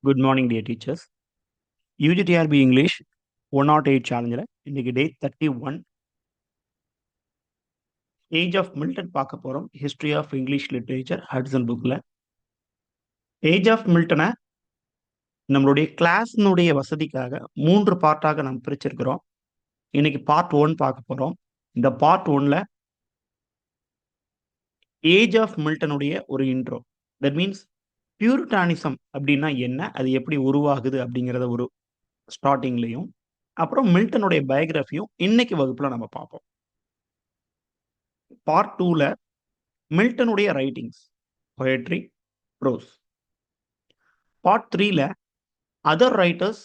Good morning, dear teachers. UGTRB English 108 சேலஞ்சில் இன்னைக்கு டே 31 age of Milton பார்க்க போகிறோம். History of English literature Hudson புக்கில் age of மில்டனை நம்மளுடைய கிளாஸ்னுடைய வசதிக்காக 3 பார்ட்டாக நாம் பிரிச்சிருக்கிறோம். இன்னைக்கு பார்ட் 1 பார்க்க போகிறோம். இந்த பார்ட் 1ல் ஏஜ் ஆஃப் மில்டனுடைய ஒரு இன்ட்ரோ, தட் மீன்ஸ் பியூரிட்டானிசம் அப்படின்னா என்ன, அது எப்படி உருவாகுது அப்படிங்கிறத ஒரு ஸ்டார்டிங்லையும், அப்புறம் மில்டனுடைய பயோகிராஃபியும் இன்னைக்கு வகுப்பில் நம்ம பார்ப்போம். பார்ட் 2ல மில்டனுடைய ரைட்டிங்ஸ், பொயட்ரி, ப்ரோஸ். பார்ட் 3ல other writers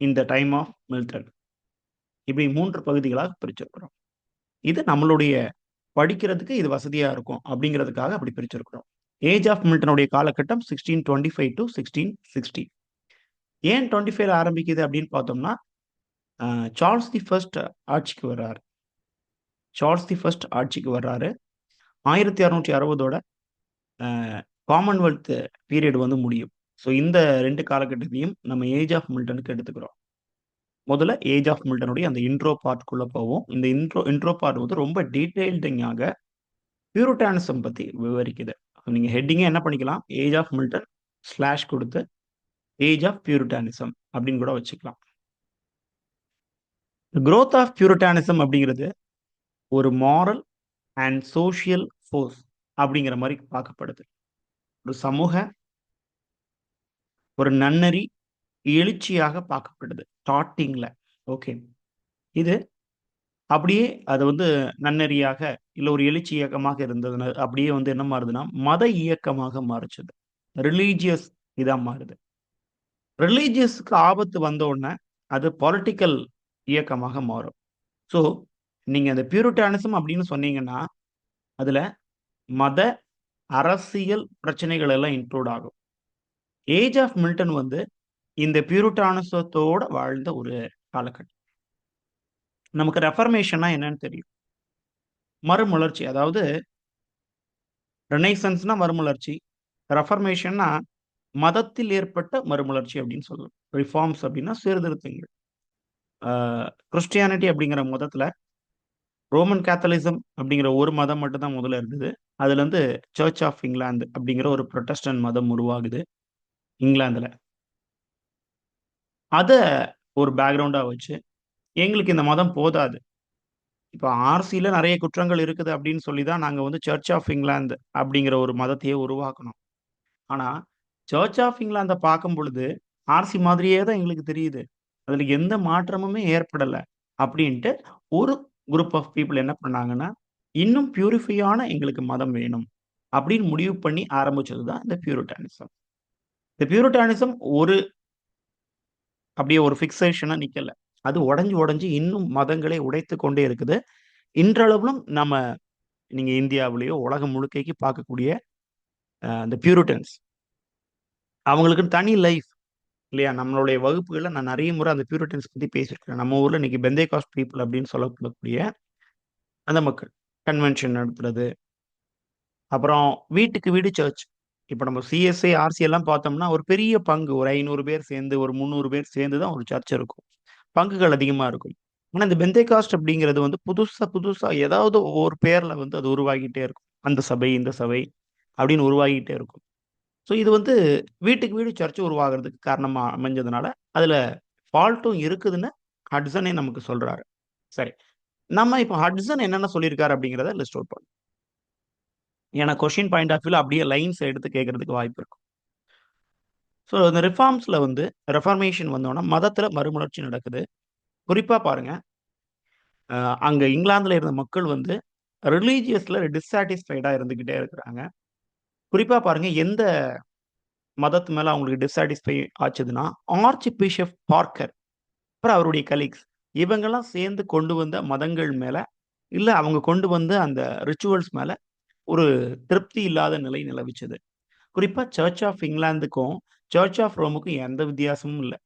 in the time of Milton. இப்படி 3 பகுதிகளாக பிரிச்சிருக்கிறோம். இது நம்மளுடைய படிக்கிறதுக்கு இது வசதியா இருக்கும் அப்படிங்கிறதுக்காக அப்படி பிரிச்சிருக்கிறோம். ஏஜ் ஆஃப் மில்டனுடைய காலகட்டம் 1625 டு 1660. ஏன் 25ல ஆரம்பிக்குது அப்படின்னு பார்த்தோம்னா, சார்ல்ஸ் தி ஃபர்ஸ்ட் ஆட்சிக்கு வர்றாரு. சார்ல்ஸ் தி ஃபர்ஸ்ட் ஆட்சிக்கு வர்றாரு. 1660ஓட காமன்வெல்த் பீரியட் வந்து முடியும். ஸோ இந்த 2 காலகட்டத்தையும் நம்ம ஏஜ் ஆஃப் மில்டனுக்கு எடுத்துக்கிறோம். முதல்ல ஏஜ் ஆஃப் மில்டனுடைய அந்த இன்ட்ரோ பார்ட்குள்ளே போவோம். இந்த இன்ட்ரோ பார்ட் வந்து ரொம்ப டீட்டெயில்டிங்காக பியூரிட்டானிசம் பற்றி விவரிக்குது. நீங்கள் ஹெட்டிங்கே என்ன பண்ணிக்கலாம், ஏஜ் ஆஃப் மில்டன் ஸ்லாஷ் கொடுத்து ஏஜ் ஆஃப் பியூரிட்டானிசம் அப்படின்னு கூட வச்சுக்கலாம். growth ஆஃப் பியூரிட்டானிசம் அப்படிங்கிறது ஒரு மாரல் அண்ட் சோஷியல் ஃபோர்ஸ் அப்படிங்கிற மாதிரி பார்க்கப்படுது. ஒரு சமூக, ஒரு நன்னறி எழுச்சியாக பார்க்கப்படுது ஸ்டார்டிங்ல. ஓகே, இது அப்படியே அது வந்து நன்னறியாக இல்லை ஒரு எழுச்சி இயக்கமாக இருந்ததுன்னா அப்படியே வந்து என்ன மாறுதுன்னா மத இயக்கமாக மாறுச்சுது. ரிலீஜியஸ் இதாக மாறுது. ரிலீஜியஸ்க்கு ஆபத்து வந்த உடனே அது பொலிட்டிக்கல் இயக்கமாக மாறும். ஸோ நீங்கள் அந்த பியூரிட்டானிசம் அப்படின்னு சொன்னீங்கன்னா அதில் மத அரசியல் பிரச்சனைகள் எல்லாம் இன்க்ளூட் ஆகும். ஏஜ் ஆஃப் மில்டன் வந்து இந்த பியூரிட்டானிசத்தோட வாழ்ந்த ஒரு காலகட்டம். நமக்கு ரெஃபர்மேஷன்னா என்னன்னு தெரியும். மறுமலர்ச்சி, அதாவது ரெனைசன்ஸ்னா மறுமலர்ச்சி, ரெஃபர்மேஷன்னா மதத்தில் ஏற்பட்ட மறுமலர்ச்சி அப்படின்னு சொல்லலாம். ரிஃபார்ம்ஸ் அப்படின்னா சீர்திருத்தங்கள். கிறிஸ்டியானிட்டி அப்படிங்கிற மதத்தில் ரோமன் கேத்தலிசம் அப்படிங்கிற ஒரு மதம் மட்டும்தான் முதல்ல இருந்தது. அதுல இருந்து சர்ச் ஆஃப் இங்கிலாந்து அப்படிங்கிற ஒரு ப்ரொட்டஸ்டன்ட் மதம் உருவாகுது இங்கிலாந்துல. அதை ஒரு பேக்ரவுண்டா வச்சு எங்களுக்கு இந்த மதம் போதாது, இப்போ ஆர்சியில் நிறைய குற்றங்கள் இருக்குது அப்படின்னு சொல்லி தான் நாங்கள் வந்து சர்ச் ஆஃப் இங்கிலாந்து அப்படிங்கிற ஒரு மதத்தையே உருவாக்கணும். ஆனால் சர்ச் ஆஃப் இங்கிலாந்தை பார்க்கும் பொழுது ஆர்சி மாதிரியே தான் எங்களுக்கு தெரியுது, அதில் எந்த மாற்றமுமே ஏற்படலை அப்படின்ட்டு ஒரு குரூப் ஆஃப் பீப்புள் என்ன பண்ணாங்கன்னா, இன்னும் பியூரிஃபையான எங்களுக்கு மதம் வேணும் அப்படின்னு முடிவு பண்ணி ஆரம்பிச்சது தான் இந்த பியூரிட்டானிசம். இந்த பியூரிட்டானிசம் ஒரு அப்படியே ஒரு ஃபிக்சேஷனாக நிற்கலை, அது உடஞ்சி இன்னும் மதங்களை உடைத்து கொண்டே இருக்குது. இன்றளவிலும் நம்ம நீங்க இந்தியாவிலேயோ உலகம் முழுக்கைக்கு பார்க்கக்கூடிய அந்த பியூரிட்டன்ஸ், அவங்களுக்கு தனி லைஃப் இல்லையா? நம்மளுடைய வகுப்புகளில் நான் நிறைய முறை அந்த பியூரிட்டன்ஸ் பற்றி பேசியிருக்கிறேன். நம்ம ஊரில் இன்னைக்கு பெந்தேகாஸ்ட் பீப்புள் அப்படின்னு சொல்லக்கூடிய அந்த மக்கள் கன்வென்ஷன் நடத்துறது, அப்புறம் வீட்டுக்கு வீடு சர்ச். இப்போ நம்ம சிஎஸ்ஐ ஆர்சி எல்லாம் பார்த்தோம்னா ஒரு பெரிய பங்கு, ஒரு 500 பேர் சேர்ந்து, ஒரு 300 பேர் சேர்ந்து தான் ஒரு சர்ச் இருக்கும். பங்குகள் அதிகமாக இருக்கும். ஆனால் இந்த பெந்தேகாஸ்ட் அப்படிங்கிறது வந்து புதுசா ஏதாவது ஒரு பேர்ல வந்து அது உருவாகிட்டே இருக்கும். அந்த சபை, இந்த சபை அப்படின்னு உருவாகிட்டே இருக்கும். ஸோ இது வந்து வீட்டுக்கு வீடு சர்ச் உருவாகிறதுக்கு காரணமா அமைஞ்சதுனால அதுல ஃபால்ட்டும் இருக்குதுன்னு ஹட்சனே நமக்கு சொல்றாரு. சரி, நம்ம இப்போ ஹட்சன் என்னென்ன சொல்லியிருக்காரு அப்படிங்கிறத லிஸ்ட் அவுட் பண்ணும். ஏன்னா கொஸ்டின் பாயிண்ட் ஆஃப் வியூல அப்படியே லைன்ஸ் எடுத்து கேட்கறதுக்கு வாய்ப்பு இருக்கும். ஸோ இந்த ரிஃபார்ம்ஸ்ல வந்து ரெஃபர்மேஷன் வந்தோன்னா மதத்துல மறுமலர்ச்சி நடக்குது. குறிப்பா பாருங்க, அங்க இங்கிலாந்துல இருந்த மக்கள் வந்து ரிலீஜியஸ்ல டிஸ்சாட்டிஸ்ஃபைடா இருந்துகிட்டே இருக்கிறாங்க. குறிப்பா பாருங்க, எந்த மதத்து மேல அவங்களுக்கு டிஸ்சாட்டிஸ்ஃபை ஆச்சுதுன்னா ஆர்ச் பிஷப் பார்க்கர், அப்புறம் அவருடைய கலீக்ஸ், இவங்கெல்லாம் சேர்ந்து கொண்டு வந்த மதங்கள் மேல, இல்ல அவங்க கொண்டு வந்த அந்த ரிச்சுவல்ஸ் மேல ஒரு திருப்தி இல்லாத நிலை நிலவிச்சது. குறிப்பா சர்ச் ஆஃப் இங்கிலாந்துக்கும் சர்ச் ஆஃப் ரோமுக்கும் எந்த வித்தியாசமும் இல்லை.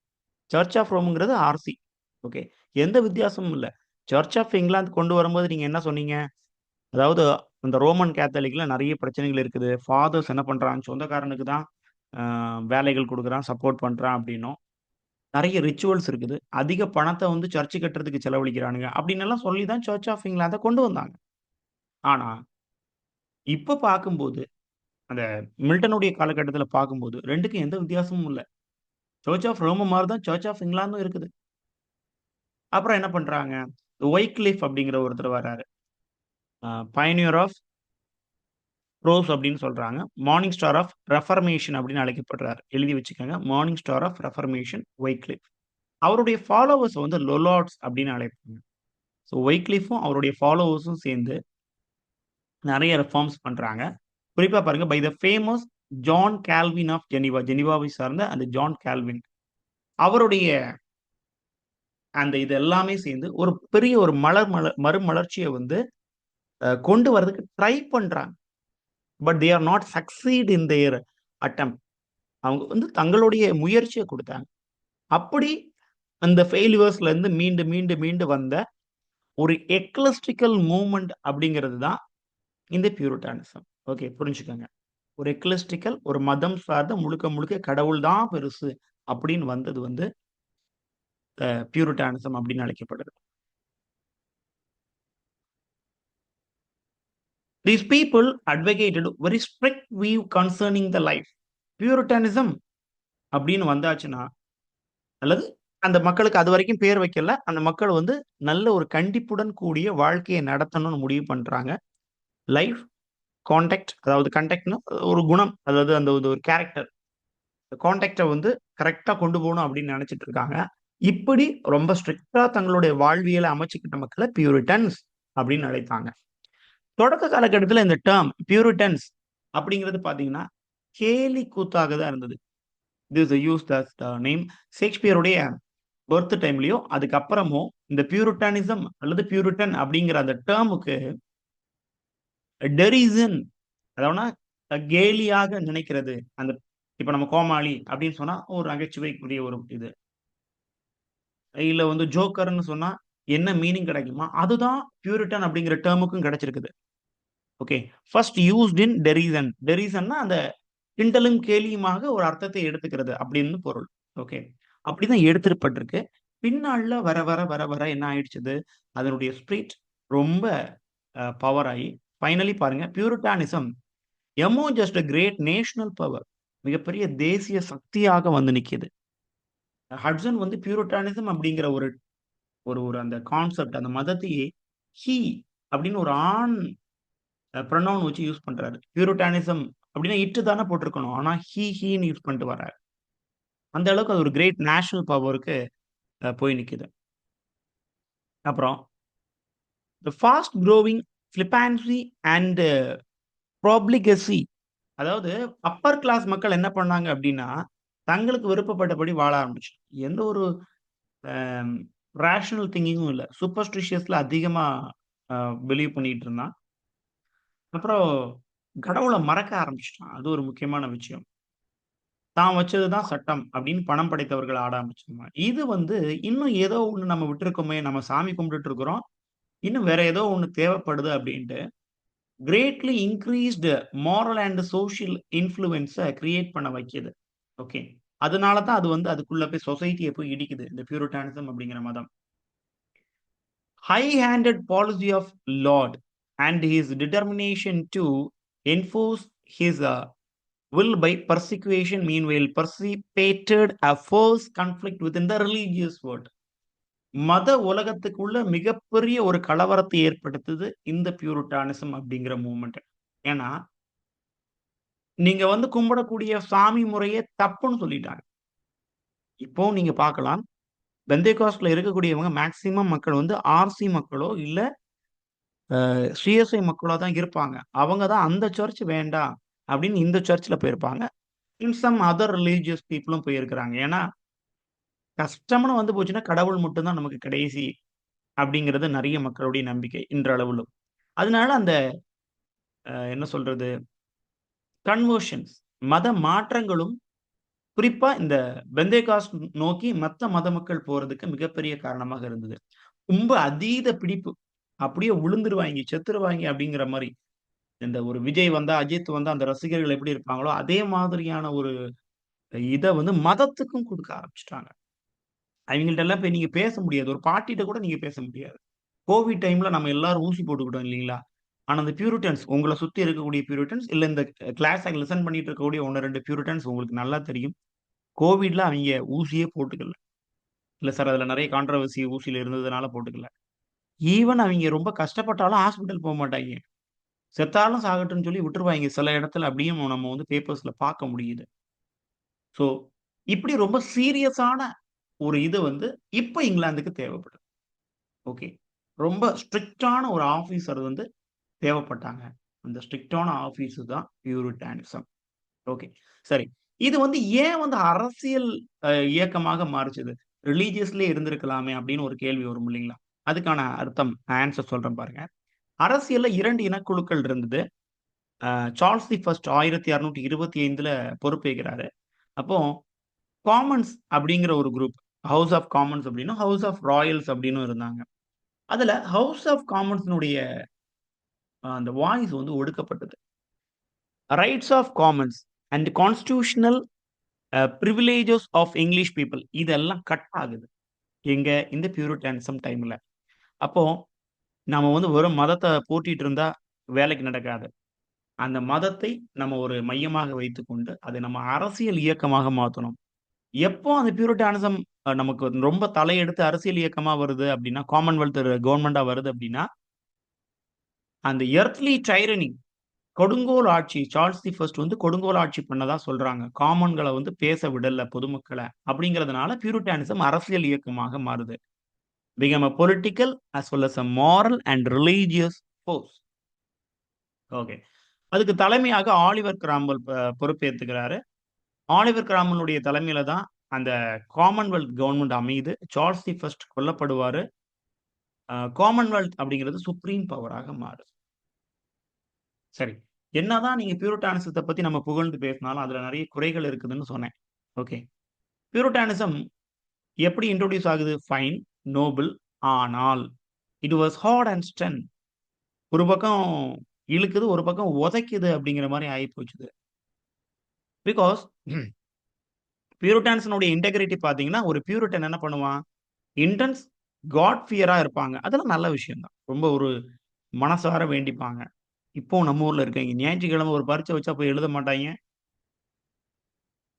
சர்ச் ஆஃப் ரோமுங்கிறது ஆர்சி. ஓகே, எந்த வித்தியாசமும் இல்லை. சர்ச் ஆஃப் இங்கிலாந்து கொண்டு வரும்போது நீங்க என்ன சொன்னீங்க, அதாவது இந்த ரோமன் கேத்தலிக்ல நிறைய பிரச்சனைகள் இருக்குது. ஃபாதர்ஸ் என்ன பண்றாங்க, சொந்தக்காரனுக்கு தான் அ வேலைகள் குடுக்குறான், சப்போர்ட் பண்றான் அப்படின்னும், நெறைய ரிச்சுவல்ஸ் இருக்குது. அதிக பணத்த வந்து சர்ச் கட்டுறதுக்கு செலவழிக்கிறானுங்க. அப்படின்னு எல்லாம் சொல்லி தான் சர்ச் ஆஃப் இங்கிலாந்த கொண்டு வந்தாங்க. ஆனா, இப்ப பார்க்கும்போது, அந்த மில்டனுடைய காலகட்டத்தில பார்க்கும்போது 2க்கும் எந்த வித்தியாசமும் இல்ல. சர்ச் ஆஃப் ரோம மாரி தான் சர்ச் ஆஃப் இங்கிலாந்தும் இருக்குது. அப்புறம் என்ன பண்றாங்க, வைக்லிஃப் அப்படிங்கிற ஒருத்தர் வராரு. பயனியர் ஆஃப் ப்ரோஸ் அப்படின்னு சொல்றாங்க. மார்னிங் ஸ்டார் ஆஃப் ரெஃபர்மேஷன் அப்படின்னு அழைக்கப்படுறாரு. எழுதி வச்சுக்கங்க. Morning star of reformation Wycliffe. அவருடைய ஃபாலோவர்ஸ் வந்து லொலார்ட்ஸ் அப்படின்னு அழைப்பாங்க. ஸோ வைக்லிஃப்பும் அவருடைய ஃபாலோவர்ஸும் சேர்ந்து நெறைய ரிஃபார்ம்ஸ் பண்றாங்க. குறிப்பா பாருங்க, by the famous John Calvin of Geneva. ஜெனீவாவை சார்ந்த அந்த ஜான் கால்வின். அவருடைய அந்த இது எல்லாமே சேர்ந்து ஒரு பெரிய ஒரு மறுமலர்ச்சிய வந்து கொண்டு வரதுக்கு ட்ரை பண்றாங்க. But they are not succeed in their attempt. அவங்க வந்து தங்களுடைய முயற்சிய குடுத்தாங்க. அப்படி அந்த ஃபெயிலியர்ஸ்ல இருந்து மீண்டு, மீண்டு, மீண்டு வந்த ஒரு எக்லெஸ்டிக்கல் மூவ்மெண்ட் அப்படிங்கிறது தான் இந்த பியூரிட்டானிசம். ஓகே, புரிஞ்சுக்கங்க. ஒரு எக்லெஸ்டிக்கல், ஒரு மதம் சார்ந்த முழுக்க, முழுக்க கடவுள் தான் பெருசு அப்படின்னு வந்தது வந்து பியூரிட்டானிசம் அப்படின்னு அழைக்கப்படுது. These people advocated very strict view concerning the life. பியூரிட்டானிசம் அப்படின்னு வந்தாச்சுன்னா, அல்லது அந்த மக்களுக்கு அதுவரைக்கும் பேர் வைக்கல. அந்த மக்கள் வந்து நல்ல ஒரு கண்டிப்புடன் கூடிய வாழ்க்கைய நடத்தணும்னு முடிவு பண்றாங்க. லைஃப் கான்டாக்ட், அதாவது கன்டெக்ட்ன்னா ஒரு குணம். அதாவது அந்த ஒரு கேரக்டர். கான்டாக்ட்ட வந்து கரெக்ட்டா கொண்டு போணும் அப்படின்னு நெனச்சுட்டு இருக்காங்க. இப்படி ரொம்ப ஸ்ட்ரிக்ட்டா தங்களுடைய வாழ்வியல அமைச்சுக்கிட்ட மக்கள பியூரிட்டன்ஸ் அப்படின்னு அழைத்தாங்க. தொடக்க காலகட்டத்தில இந்த டெர்ம் பியூரிட்டன்ஸ் அப்படிங்கிறது பார்த்தீங்கன்னா, கேலி கூத்தாக தான் இருந்தது. This used as the name. ஷேக்ஸ்பியருடைய பர்த் டைம்லயும், அதுக்கப்புறமும் இந்த பியூரிட்டானிசம் அல்லது பியூரிட்டன் அப்படிங்கிற அந்த டெர்முக்கு டெரிசன், அதாவதுனா கேலியாக நினைக்கிறது. அந்த இப்ப நம்ம கோமாளி அப்படின்னு சொன்னா ஒரு நகைச்சுவைக்குரிய ஒரு இது. இல்ல வந்து ஜோக்கர்ன்னு சொன்னா என்ன மீனிங் கிடைக்குமா? அதுதான் பியூரிட்டன் அப்படிங்கிற டெர்முக்கும் கிடைச்சிருக்குது. Okay. First used in derision. டெரிசன்னா அந்த கிண்டலும், கேலியுமாக ஒரு அர்த்தத்தை எடுத்துக்கிறது அப்படின்னு பொருள். ஓகே. அப்படிதான் எடுத்துப்பட்டிருக்கு. பின்னாள்ல வர, வர, வர, வர என்ன ஆயிடுச்சுது, அதனுடைய ஸ்பிரிட் ரொம்ப பவர் ஆயி, ஃபைனலி பாருங்க, Puritanism emerge a great national power. மிகப்பெரிய தேசிய சக்தியாக வந்து நிக்குது. ஹட்சன் வந்து பியூரிட்டானிசம் அப்படிங்கிற ஒரு ஒரு ஒரு அந்த கான்செப்ட், அந்த மதத்தையே ஹி அப்படின்னு ஒரு ஆண் ப்ரொனவுன் வச்சு யூஸ் பண்றாரு. பியூரிட்டானிசம் அப்படின்னா இட்டு தானே போட்டிருக்கணும். ஆனா ஹீன்னு யூஸ் பண்ணிட்டு வர்றாரு. அந்த அளவுக்கு அது ஒரு கிரேட் நேஷனல் பவருக்கு போய் நிக்குது. அப்புறம் தி ஃபாஸ்ட் குரோவிங் ஃபிளிப்பான்சி அண்ட் ப்ராப்லிகசி. அதாவது அப்பர் கிளாஸ் மக்கள் என்ன பண்ணாங்க அப்படின்னா, தங்களுக்கு விருப்பப்பட்டபடி வாழ ஆரம்பிச்சுட்டாங்க. எந்த ஒரு அ ரேஷனல் திங்கிங்கும் இல்ல. சூப்பர்ஸ்டிஷியஸ்ல அதிகமா அ பிலீவ் பண்ணிட்டு இருந்தான். அப்புறம் கடவுள மறக்க ஆரம்பிச்சுட்டான். அது ஒரு முக்கியமான விஷயம். தான் வச்சது தான் சட்டம் அப்படின்னு பணம் படைத்தவர்கள் ஆட ஆரம்பிச்சுருவாங்க. இது வந்து இன்னும் ஏதோ ஒண்ணு நம்ம விட்டுருக்கோமே, நம்ம சாமி கும்பிட்டுட்டு இருக்கிறோம். இன்னும் வேற ஏதோ ஒண்ணு தேவைப்படுது அப்படின்ட்டு, greatly increased moral and social influence create பண்ண வைக்குது. ஓகே. அதனால தான் அது வந்து அதுக்குள்ள போய் சொசைட்டிய போய் இடிக்குது. இந்த பியூரிட்டானிசம் அப்படிங்கிற மதம். High handed policy of Lord and his determination to enforce his will by persecution meanwhile precipitated a first conflict within the religious world. மத உலகத்துக்குள்ள மிகப்பெரிய ஒரு கலவரத்தை ஏற்படுத்துது இந்த பியூரிட்டானிசம் அப்படிங்கிற மூவ்மெண்ட். ஏன்னா, நீங்க வந்து கும்பிடக்கூடிய சாமி முறையே தப்புன்னு சொல்லிட்டாங்க. இப்போ நீங்க பார்க்கலாம். பெந்தேகாஸ்ட்ல இருக்கக்கூடியவங்க மேக்ஸிமம் மக்கள் வந்து ஆர்சி மக்களோ, இல்ல சிஎஸ்ஐ மக்களா தான் இருப்பாங்க. அவங்க தான் அந்த சர்ச் வேண்டாம் அப்படின்னு இந்த சர்ச்ல போயிருப்பாங்க. இன் சம் அதர் ரிலிஜியஸ் பீப்பிளும் போயிருக்கிறாங்க. ஏன்னா, கஷ்டம்னு வந்து போச்சுன்னா கடவுள் மட்டும் தான் நமக்கு கடைசி அப்படிங்கிறது நெறைய மக்களுடைய நம்பிக்கை இன்றளவிலும். அதனால அந்த என்ன சொல்றது, கன்வர்ஷன்ஸ், மத மாற்றங்களும் குறிப்பா இந்த பெந்தேகாஸ்ட் நோக்கி மத்த மத மக்கள் போறதுக்கு மிகப்பெரிய காரணமாக இருந்தது. ரொம்ப அதீத பிடிப்பு. அப்படியே விழுந்துருவாய்ங்க, செத்துருவாய்ங்க அப்படிங்கிற மாரி. இந்த ஒரு விஜய் வந்தா, அஜித் வந்தா அந்த ரசிகர்கள் எப்படி இருப்பாங்களோ, அதே மாதிரியான ஒரு இத வந்து மதத்துக்கும் குடுக்க ஆரம்பிச்சுட்டாங்க. அவைங்கள்ட்டலாம் போய் நீங்க பேச முடியாது. ஒரு பாட்டிட்ட கூட நீங்க பேச முடியாது. கோவிட் டைம்ல நம்ம எல்லாரும் ஊசி போட்டுக்கிட்டோம் இல்லீங்களா? ஆனா அந்த பியூரிட்டன்ஸ் உங்கள சுத்தி இருக்கக்கூடிய பியூரிட்டன்ஸ் இல்ல இந்த கிளாஸ லிசன் பண்ணிட்டு இருக்கக்கூடிய 1, 2 பியூரிட்டன்ஸ் உங்களுக்கு நல்லா தெரியும். கோவிட்ல அவைங்க ஊசியே போட்டுக்கல. இல்ல சார் அதுல நெறைய கான்ட்ரோவர்சி ஊசியில இருந்ததுனால போட்டுக்கல. ஈவன் அவைங்க ரொம்ப கஷ்டப்பட்டாலும் ஹாஸ்பிட்டல் போமாட்டாய்ங்க. செத்தாலும் சாகட்டும்ன்னு சொல்லி விட்டுருவாய்ங்க. சில இடத்துல அப்படியும் நம்ம வந்து பேப்பர்ஸ்ல பார்க்க முடியுது. ஸோ, இப்படி ரொம்ப சீரியஸான ஒரு இது வந்து இப்ப இங்கிலாந்துக்கு தேவைப்படுது. ஓகே. ரொம்ப ஸ்ட்ரிக்ட்டான ஒரு ஆஃபீசர் வந்து தேவைப்பட்டாங்க. அந்த ஸ்ட்ரிக்ட்டான ஆஃபீஸர் தான் பியூரிட்டானிசம். ஓகே. சரி. இது வந்து ஏன் வந்து அரசியல் இயக்கமாக மாறுச்சுது? ரிலிஜியஸ்லயே இருந்திருக்கலாமே அப்படின்னு ஒரு கேள்வி வரும் இல்லைங்களா? அதுக்கான அர்த்தம் ஆன்ஸர் சொல்றேன் பாருங்க. அரசியல்ல 2 இனக்குழுக்கள் இருந்தது. சார்ல்ஸ் தி ஃபர்ஸ்ட் 1625ல பொறுப்பேற்கிறாரு. அப்போ காமன்ஸ் அப்படிங்கிற ஒரு குரூப். ஹவுஸ் ஆஃப் காமன்ஸ் அப்படின்னும், ஹவுஸ் ஆஃப் ராயல்ஸ் அப்படின்னும் இருந்தாங்க. அதுல ஹவுஸ் ஆஃப் காமன்ஸ்னுடைய அந்த வாய்ஸ் வந்து ஒடுக்கப்பட்டது. Rights of Commons and constitutional privileges of English people இதெல்லாம் கட் ஆகுது. எங்க? இந்த பியூரிட்டானிசம் டைம்ல. அப்போ நாம வந்து வெறும் மதத்த போற்றிட்டு இருந்தா வேலைக்கு நடக்காது. அந்த மதத்தை நம்ம ஒரு மையமாக வைத்துக்கொண்டு, அதை நம்ம அரசியல் இயக்கமாக மாத்தணும். எப்போ அந்த பியூரிட்டானிசம் நமக்கு ரொம்ப தலையெடுத்து அரசியல் இயக்கமா வருது அப்டின்னா, காமன்வெல்த் கவர்ன்மென்ட்டா வருது அப்டின்னா, அந்த எர்த்லி டைரனி கொடுங்கோல் ஆட்சி சார்ல்ஸ் தி ஃபர்ஸ்ட் வந்து கொடுங்கோல் ஆட்சி பண்ணதா சொல்றாங்க. காமன்கள வந்து பேச விடல பொதுமக்கள. அப்படிங்கிறதுனால பியூரிட்டானிசம் அரசியல் இயக்கமாக மாறுது. Become a political as well as a moral and religious force. Okay. அதுக்கு தலைமையாக ஆலிவர் கிராம்வெல் பொறுப்பேத்துக்கிறாரு. ஆலிவர் கிராம்வெலுடைய தலைமையில தான் அந்த காமன்வெல்த் கவர்ன்மென்ட் அமையுது. சார்ல்ஸ் தி ஃபர்ஸ்ட் கொல்லப்படுவாரு. காமன்வெல்த் அப்படிங்கிறது சுப்ரீம் பவராக மாறுது. சரி. என்னதான் நீங்க பியூரிட்டானிசத்த பத்தி நம்ம புகழ்ந்து பேசினாலும், அதுல நெறைய குறைகள் இருக்குதுன்னு சொன்னேன். ஓகே. பியூரிட்டானிசம் எப்படி இன்ட்ரோடியூஸ் ஆகுது? ஃபைன், நோபிள் ஆனால், it was hard and stern. ஒரு பக்கம் இழுக்குது, ஒரு பக்கம் உதைக்குது அப்படிங்கிற மாரி ஆயிப்போச்சுது. பிகாஸ் பியூரிட்டன்ஸ்னுடைய இன்டெகிரிட்டி பார்த்தீங்கன்னா, ஒரு பியூரிட்டன் என்ன பண்ணுவான்? இன்டென்ஸ் காட் ஃபியரா இருப்பாங்க. அதெல்லாம் நல்ல விஷயம் தான். ரொம்ப ஒரு மனசார வேண்டிப்பாங்க. இப்பவும் நம்ம ஊர்ல இருக்காய்ங்க. ஞாயிற்றுக்கிழமை ஒரு பரீட்சை வச்சா போய் எழுத மாட்டாய்ங்க.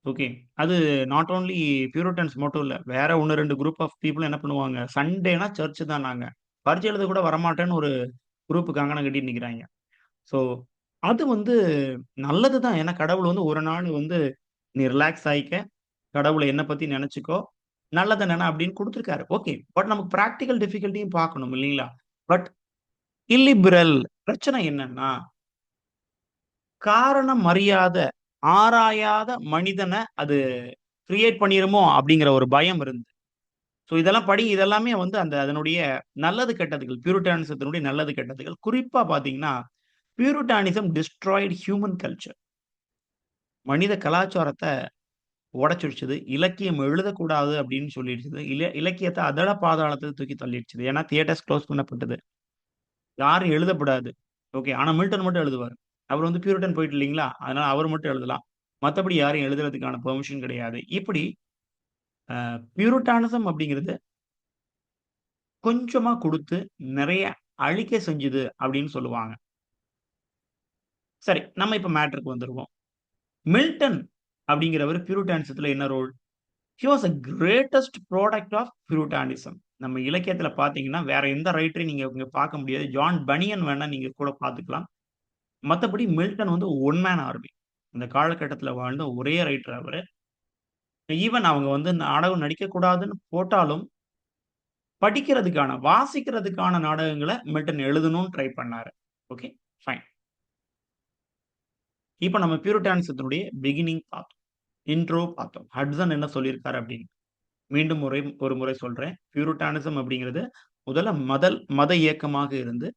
ஓகே. அது நாட் ஒன்லி பியூரிட்டன்ஸ் மட்டும் இல்ல. வேற 1, 2 குரூப் ஆஃப் பீப்பிளும் என்ன பண்ணுவாங்க, சண்டேனா சர்ச் தான் நாங்க. பரீட்சை எழுத கூட வரமாட்டேன்னு ஒரு குரூப் கங்கணம் கட்டிட்டு நிக்கிறாய்ங்க. ஸோ, அது வந்து நல்லது தான். ஏன்னா கடவுள் வந்து ஒரு நாள் வந்து நீ ரிலாக்ஸ் ஆயிக்க. கடவுள என்ன பத்தி நெனச்சுக்கோ. நல்லத நென அப்படின்னு குடுத்துருக்காரு. ஓகே. பட் நமக்கு பிராக்டிகல் டிஃபிகல்ட்டியும் பார்க்கணும் இல்லீங்களா? பட் இல்லிபரல் பிரச்சனை என்னன்னா, காரணம் அறியாத, ஆராயாத மனிதன அது கிரியேட் பண்ணிருமோ அப்படிங்கிற ஒரு பயம் இருந்தது. ஸோ இதெல்லாம் இதெல்லாமே வந்து அந்த அதனுடைய நல்லது கெட்டதுகள். பியூரிட்டானிசத்தினுடைய நல்லது கெட்டதுகள். குறிப்பா பார்த்தீங்கன்னா, பியூரிட்டானிசம் டிஸ்ட்ராய்ட் ஹியூமன் கல்ச்சர். மனித கலாச்சாரத்த உடைச்சிடுச்சுது. இலக்கியம் எழுதக்கூடாது அப்படின்னு சொல்லிடுச்சுது. இலக்கியத்த அதல பாதாளத்துக்கு தூக்கி தள்ளிடுச்சுது. ஏன்னா தியேட்டர்ஸ் குளோஸ் பண்ணப்பட்டது. யாரும் எழுதக்கூடாது. ஓகே. ஆனா மில்டன் மட்டும் எழுதுவாரு. அவர் வந்து பியூரிட்டன் போய்ட்டு இல்லீங்களா? அதனால அவர் மட்டும் எழுதலாம். மத்தபடி யாரும் எழுதுறதுக்கான பெர்மிஷன் கிடையாது. இப்படி பியூரிட்டானிசம் அப்படிங்கிறது கொஞ்சமா குடுத்து, நெறைய அழிக்க செஞ்சுது அப்படின்னு சொல்லுவாங்க. சரி, நம்ம இப்ப மேட்டருக்கு வந்துருவோம். மில்டன் அப்படிங்கிறவரு பியூரிட்டானிசத்துல என்ன role? He was a greatest product of Puritanism. நம்ம இலக்கியத்துல பார்த்தீங்கன்னா, வேற எந்த ரைட்டரையும் நீங்க இங்க பார்க்க முடியாது. ஜான் பனியன் வேணா நீங்க கூட பார்த்துக்கலாம். மத்தபடி மில்டன் வந்து ஒன் மேன் ஆர்மி. அந்த காலகட்டத்துல வாழ்ந்த ஒரே ரைட்டர் அவரு. ஈவன் அவங்க வந்து நாடகம் நடிக்கக்கூடாதுன்னு போட்டாலும், வாசிக்கிறதுக்கான நாடகங்கள மில்டன் எழுதணும்னு ட்ரை பண்ணாரு. Okay, fine. இப்ப நம்ம பியூரிட்டானிசத்தினுடைய பிகினிங் பார்த்தோம். இன்ட்ரோ பார்த்தோம். ஹட்சன் என்ன சொல்லியிருக்காரு அப்படின்னு. மீண்டும் ஒரு முறை சொல்றேன். பியூரிட்டானிசம் அப்படிங்கிறது முதல்ல மத இயக்கமாக இருந்து,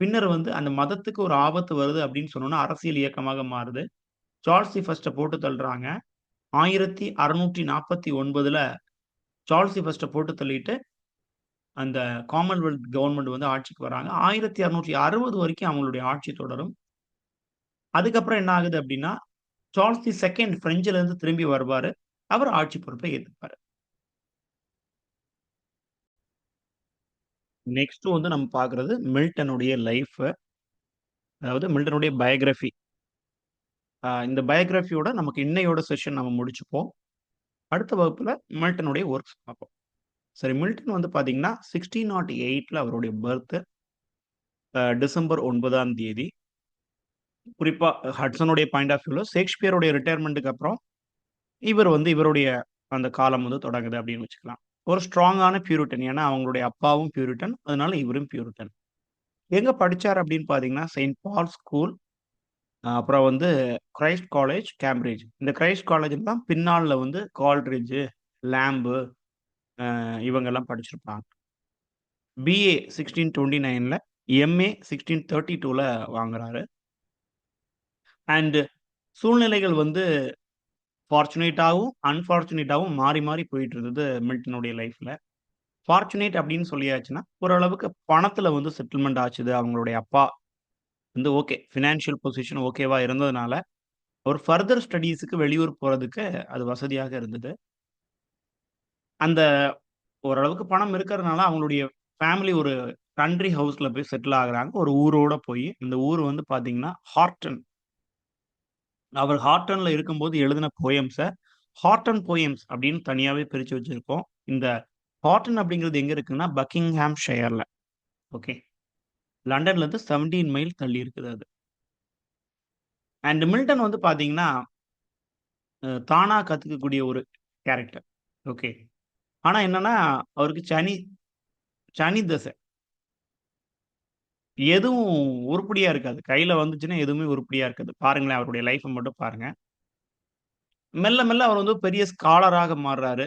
பின்னர் வந்து அந்த மதத்துக்கு ஒரு ஆபத்து வருது அப்படின்னு சொன்னோம்னா, அரசியல் இயக்கமாக மாறுது. சார்ல்ஸ் தி ஃபர்ஸ்ட்ட போட்டு தள்ளுறாங்க. 1649ல சார்ல்ஸ் தி ஃபர்ஸ்ட்ட போட்டு தள்ளிட்டு, அந்த காமன்வெல்த் கவர்ன்மென்ட் வந்து ஆட்சிக்கு வராங்க. 1660 வரைக்கும் அவங்களுடைய ஆட்சி தொடரும். அதுக்கப்புறம் என்ன ஆகுது அப்படின்னா, சார்ல்ஸ் தி செகண்ட் பிரெஞ்சுல இருந்து திரும்பி வருவாரு. அவர் ஆட்சி பொறுப்பை ஏத்துப்பாரு. நெக்ஸ்ட் வந்து நம்ம பார்க்கிறது மில்டனுடைய லைஃப். அதாவது மில்டனுடைய பயோகிராபி. இந்த பயோகிராபியோட நமக்கு இன்னையோட செஷன் நம்ம முடிச்சுப்போம். அடுத்த வகுப்புல மில்டனுடைய ஒர்க்ஸ் பார்ப்போம். சரி, மில்டன் வந்து பார்த்தீங்கன்னா 1608ல அவருடைய பர்த். டிசம்பர் 9ஆம் தேதி. குறிப்பா ஹட்சனுடைய பாயிண்ட் ஆஃப் வியூல ஷேக்ஸ்பியருடைய ரிட்டயர்மென்ட்க்கு அப்புறம் இவர் வந்து இவருடைய அந்த காலம் வந்து தொடங்குது அப்படின்னு வச்சுக்கலாம். ஒரு ஸ்ட்ராங்கான பியூரிட்டன். ஏன்னா அவங்களுடைய அப்பாவும் பியூரிட்டன். அதனால இவரும் பியூரிட்டன். எங்க படிச்சாரு அப்படின்னு பார்த்தீங்கன்னா, செயின்ட் பால் ஸ்கூல், அப்புறம் வந்து கிரைஸ்ட் காலேஜ், கேம்பிரிட்ஜ். இந்த கிரைஸ்ட் காலேஜ்ல தான் பின்னாள்ல வந்து கால்ட்ரிட்ஜ், லேம்பு இவங்கெல்லாம் படிச்சிருப்பாங்க. பிஏ 1629ல, எம்ஏ 1632ல வாங்குறாரு. அண்ட் சூழ்நிலைகள் வந்து ஃபார்ச்சுனேட்டாவும், அன்பார்ச்சுனேட்டாவும் மாறி மாறி போயிட்டு இருந்தது மில்டனுடைய லைஃப்ல. ஃபார்ச்சுனேட் அப்படின்னு சொல்லியாச்சுன்னா, ஓரளவுக்கு பணத்துல வந்து செட்டில்மெண்ட் ஆச்சுது. அவங்களுடைய அப்பா வந்து ஓகே. ஃபினான்ஷியல் பொசிஷன் ஓகேவா இருந்ததுனால, ஒரு ஃபர்தர் ஸ்டடீஸ்க்கு வெளியூர் போறதுக்கு அது வசதியாக இருந்தது. அந்த ஓரளவுக்கு பணம் இருக்கிறதுனால, அவங்களுடைய ஃபேமிலி ஒரு கண்ட்ரி ஹவுஸ்ல போய் செட்டில் ஆகுறாங்க. ஒரு ஊரோட போயி. இந்த ஊர் வந்து பார்த்தீங்கன்னா, ஹார்டன். அவர் ஹார்ட்டன்ல இருக்கும்போது எழுதின போயம்ஸ, ஹார்ட்டன் போயம்ஸ் அப்படின்னு தனியாவே பிரிச்சு வச்சிருக்கோம். இந்த ஹார்டன் அப்படிங்கிறது எங்க இருக்குன்னா, பக்கிங்ஹாம்ஷயர்ல. ஓகே. லண்டன்ல இருந்து 17 மைல் தள்ளி இருக்குது அது. அண்ட் மில்டன் வந்து பார்த்தீங்கன்னா, தானா கத்துக்கக்கூடிய ஒரு கேரக்டர். ஓகே. ஆனா என்னன்னா, அவருக்கு சனி தசை. எதுவும் உருப்படியா இருக்காது. கையில வந்துச்சுன்னா எதுவுமே உருப்படியா இருக்காது. பாருங்களேன், அவருடைய லைஃப்ப மட்டும் பாருங்க. மெல்ல மெல்ல அவர் வந்து பெரிய ஸ்காலராக மாறுறாரு.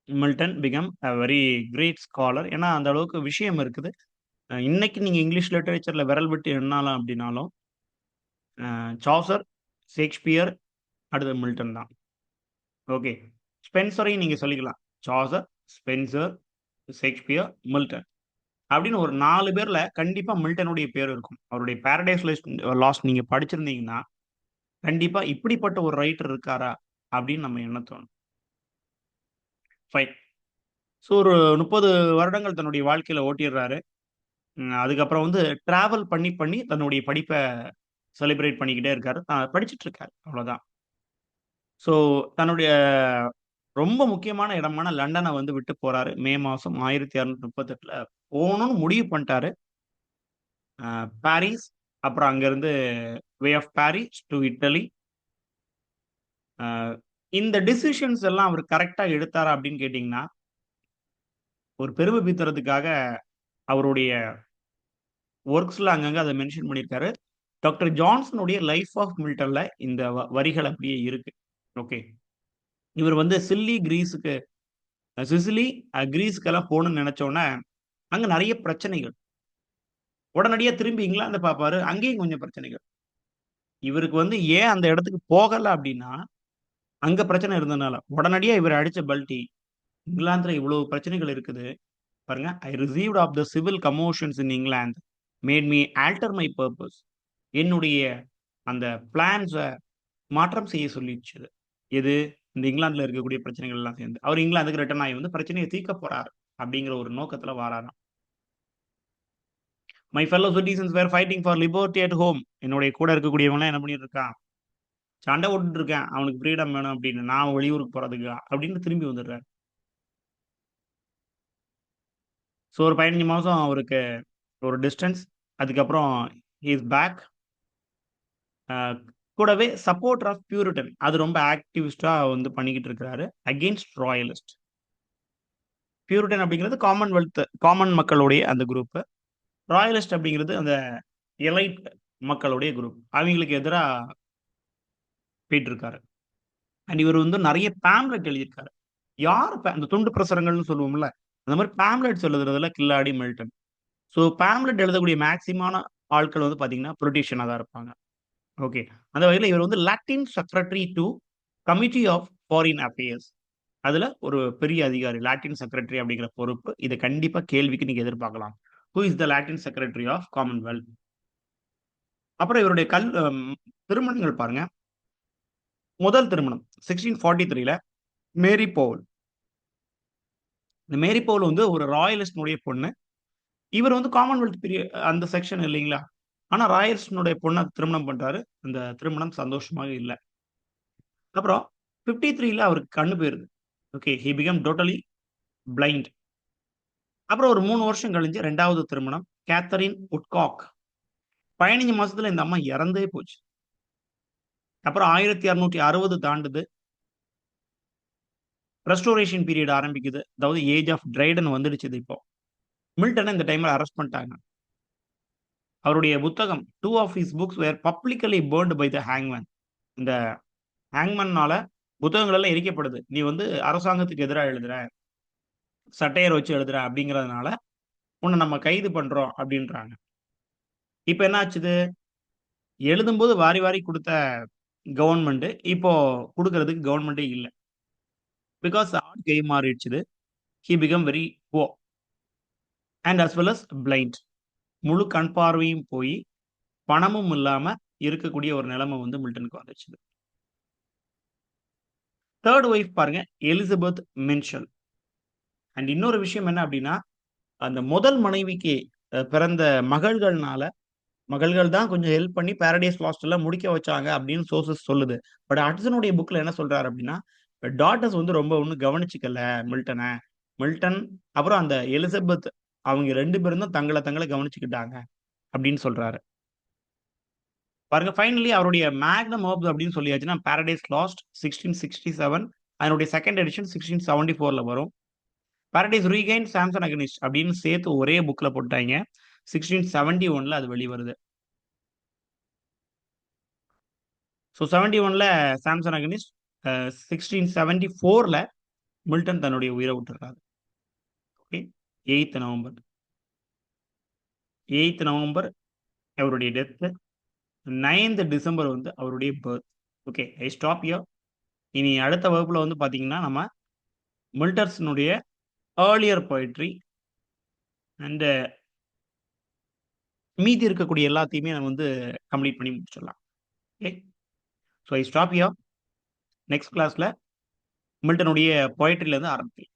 Milton become a very great scholar. ஏன்னா, அந்த அளவுக்கு விஷயம் இருக்குது. இன்னைக்கு நீங்க இங்கிலீஷ் லிட்டரேச்சர்ல விரல் விட்டு எண்ணலாம் அப்படின்னாலும், சாசர், ஷேக்ஸ்பியர், அடுத்து மில்டன் தான். ஓகே. ஸ்பென்சரையும் நீங்க சொல்லிக்கலாம். Chaucer, Spenser, Shakespeare, Milton. அப்படின்னு ஒரு 4 பேர்ல கண்டிப்பா மில்டனுடைய பேர் இருக்கும். அவருடைய பாரடைஸ் லாஸ்ட் நீங்க படிச்சிருந்தீங்கன்னா, கண்டிப்பா இப்படிப்பட்ட ஒரு ரைட்டர் இருக்காரா? அப்படின்னு நம்ம எண்ண தோணும். ஃபைன். ஸோ ஒரு 30 வருடங்கள் தன்னுடைய வாழ்க்கையில ஓட்டிர்றாரு. அதுக்கப்புறம் வந்து டிராவல் பண்ணி, பண்ணி தன்னுடைய படிப்ப செலிப்ரேட் பண்ணிக்கிட்டே இருக்காரு. படிச்சுட்டு இருக்காரு. அவ்வளோதான். ஸோ தன்னுடைய ரொம்ப முக்கியமான இடமான லண்டன வந்து விட்டு போறாரு. மே மாசம் 1638ல போணும்னு முடிவு பண்ணிட்டாரு. பாரிஸ், அப்புறம் அங்கருந்து way of Paris two idli. அ இந்த டிசிஷன்ஸ் எல்லாம் அவரு கரெக்ட்டா எடுத்தாரா அப்படின்னு கேட்டீங்கன்னா, ஒரு பெருமை பீத்துறதுக்காக அவருடைய வொர்க்ஸ்ல அங்கங்க அத மென்ஷன் பண்ணியிருக்காரு. டாக்டர் ஜான்சனுடைய லைஃப் ஆஃப் மில்டன்ல இந்த வரிகள் அப்படியே இருக்கு. ஓகே. இவர் வந்து சிசிலி, கிரீஸ்க்கெல்லாம் போணும்னு நெனச்சோனே, அங்க நெறைய பிரச்சனைகள். உடனடியா திரும்பி இங்கிலாந்த பாப்பாரு. அங்கேயும் கொஞ்சம் பிரச்சனைகள். இவருக்கு வந்து ஏன் அந்த இடத்துக்கு போகல அப்படின்னா, அங்க பிரச்சனை இருந்ததுனால. உடனடியா இவரு அடிச்ச பல்டி, இங்கிலாந்துல இவ்வளவு பிரச்சனைகள் இருக்குது. பாருங்க. I received of the civil commotions in England made me alter my purpose. என்னுடைய அந்த பிளான்ஸ மாற்றம் செய்ய சொல்லிச்சு அது. எது? இந்த இங்கிலாந்துல இருக்கக்கூடிய பிரச்சனைகள் எல்லாம் சேர்ந்து. அவரு இங்கிலாந்துக்கு ரிட்டர்ன் ஆகி வந்து பிரச்சனைய தீர்க்க போறாரு. அப்படிங்கிற ஒரு நோக்கத்துல வாராராம். My fellow citizens were fighting for liberty at home. என்னுடைய கூட இருக்கக்கூடியவன்லாம் என்ன பண்ணிட்டு இருக்கான்? சண்டை போட்டுட்டு இருக்கான். அவனுக்கு ஃப்ரீடம் வேணும் அப்படின்னு. நான் வெளியூருக்கு போறதுக்கா? அப்படின்னு திரும்பி வந்துடுறாரு. ஸோ ஒரு 15 மாசம் அவருக்கு ஒரு டிஸ்டன்ஸ். அதுக்கப்புறம் ஹி இஸ் பேக். அ கூடவே சப்போர்ட்டர் ஆஃப் பியூரிட்டன். அது ரொம்ப ஆக்டிவிஸ்ட்டா வந்து பண்ணிக்கிட்டு இருக்கிறாரு. அகெயின்ஸ்ட் ராயலிஸ்ட். பியூரிட்டன் அப்படிங்கிறது காமன் மக்களுடைய அந்த குரூப். ராயலிஸ்ட் அப்படிங்கிறது அந்த எலைட் மக்களுடைய குரூப். அவைங்களுக்கு எதிரா போயிட்டு இருக்காரு. அண்ட் இவர் வந்து நெறைய பேம்ப்ளெட் எழுதியிருக்காரு. யார் அந்த துண்டு பிரசுரங்கள்னு சொல்லுவோம்ல. அந்த மாரி பேம்ப்ளெட்ஸ் எழுதுறதுல கில்லாடி மில்டன். ஸோ பேம்ப்ளெட் எழுதக்கூடிய மேக்ஸிமான ஆட்கள் வந்து பார்த்தீங்கன்னா, பொலிட்டீஷியனா தான் இருப்பாங்க. ஓகே. அந்த வகையில இவர் வந்து Latin secretary to committee of foreign affairs. அதுல ஒரு பெரிய அதிகாரி. லாட்டின் செக்ரட்டரி அப்படிங்கிற பொறுப்பு. இத கண்டிப்பா கேள்விக்கு நீங்க எதிர்பார்க்கலாம். Who is the Latin secretary of commonwealth? அப்புறம் இவருடைய திருமணங்கள் பாருங்க. முதல் திருமணம் 1643ல மேரி போவல். இந்த மேரி போவல் வந்து ஒரு ராயலிஸ்ட்னுடைய பொண்ணு. இவர் வந்து காமன்வெல்த் அந்த செக்ஷன் இல்லைங்களா? ஆனா ராயலிஸ்ட்னுடைய பொண்ண திருமணம் பண்றாரு. அந்த திருமணம் சந்தோஷமாக இல்ல. அப்புறம் 53ல அவருக்கு கண்ணு போயிருது. Okay. He become totally blind. அப்புறம் ஒரு 3 வருஷம் கழிஞ்சு 2வது திருமணம். கேத்தரின் உட்காக். 15 மாசத்துல இந்த அம்மா இறந்தே போச்சு. அப்புறம் 1660 தாண்டுது. ரெஸ்டோரேஷன் பீரியட் ஆரம்பிக்குது. அதாவது ஏஜ் ஆஃப் டிரைடன் வந்துடுச்சு இது இப்போ. மில்டன இந்த டைம்ல அரெஸ்ட் பண்ணிட்டாங்க. அவருடைய புத்தகம் 2 of his books were publicly burnt by the ஹேங்மேன். இந்த ஹேங்மேன்னால புத்தகங்கள் எல்லாம் எரிக்கப்படுது. நீ வந்து அரசாங்கத்துக்கு எதிரா எழுதுற, சட்டையர் வச்சு எழுதுற அப்படிங்கிறதுனால உன்ன நம்ம கைது பண்றோம் அப்படின்றாங்க. இப்ப என்ன ஆச்சுது? எழுதும்போது வாரி வாரி குடுத்த கவர்ன்மெண்ட் இப்போ குடுக்குறதுக்கு கவர்ன்மென்ட்டே இல்ல. பிகாஸ் ஆட் கை மாறிடுச்சுது. He become very poor and as well as blind. முழு கண் பார்வையும் போயி, பணமும் இல்லாம இருக்கக்கூடிய ஒரு நிலைமை வந்து மில்டனுக்கு வந்துருச்சு. 3 ஒய்ஃப் பாருங்க எலிசபெத் மின்ஷல். அண்ட் இன்னொரு விஷயம் என்ன அப்டின்னா, அந்த முதல் மனைவிக்கு பிறந்த மகள்கள்னால மகள்கள் தான் கொஞ்சம் ஹெல்ப் பண்ணி பாரடைஸ் லாஸ்ட்ல முடிக்க வச்சாங்க அப்படின்னு சோர்சஸ் சொல்லுது. பட் ஹட்சனுடைய புக்ல என்ன சொல்றாரு அப்டின்னா, டாட்டர்ஸ் வந்து ரொம்ப ஒண்ணும் கவனிச்சுக்கல மில்டன. மில்டன் அப்புறம் அந்த எலிசபெத் அவங்க 2 பேரும் தான் தங்கள தங்கள கவனிச்சுக்கிட்டாங்க அப்படின்னு சொல்றாரு. பாருங்க ஃபைனலி அவருடைய மேக்னம் ஆப்ஸ் அப்படின்னு சொல்லியாச்சுன்னா, பாரடைஸ் லாஸ்ட் 1667 அதனுடைய 2ண்ட் எடிஷன் 1674ல வரும். பாரடைஸ் ரீகெயின், சாம்சன் அகனிஸ்ட் அப்படின்னு சேர்த்து ஒரே புக்ல போட்டாய்ங்க. 1671ல அது வெளிவருது. ஸோ 71ல சாம்சன் அகனிஸ்ட், 1674ல மில்டன் தன்னுடைய உயிரை விட்டுறாரு. Okay. 8th November 8th November அவருடைய டெத். 9th டிசம்பர் வந்து அவருடைய birth. Okay. I stop here. இனி அடுத்த வகுப்புல வந்து பார்த்தீங்கன்னா, நம்ம மில்டன்ஸினுடைய ஏர்லியர் போயட்ரி அண்ட் மீதி இருக்கக்கூடிய எல்லாத்தையுமே நம்ம வந்து கம்ப்ளீட் பண்ணி முடிச்சிடலாம். Okay. So I stop here. Next கிளாஸ்ல மில்டனுடைய போயட்ரில இருந்து ஆரம்பிக்கலாம்.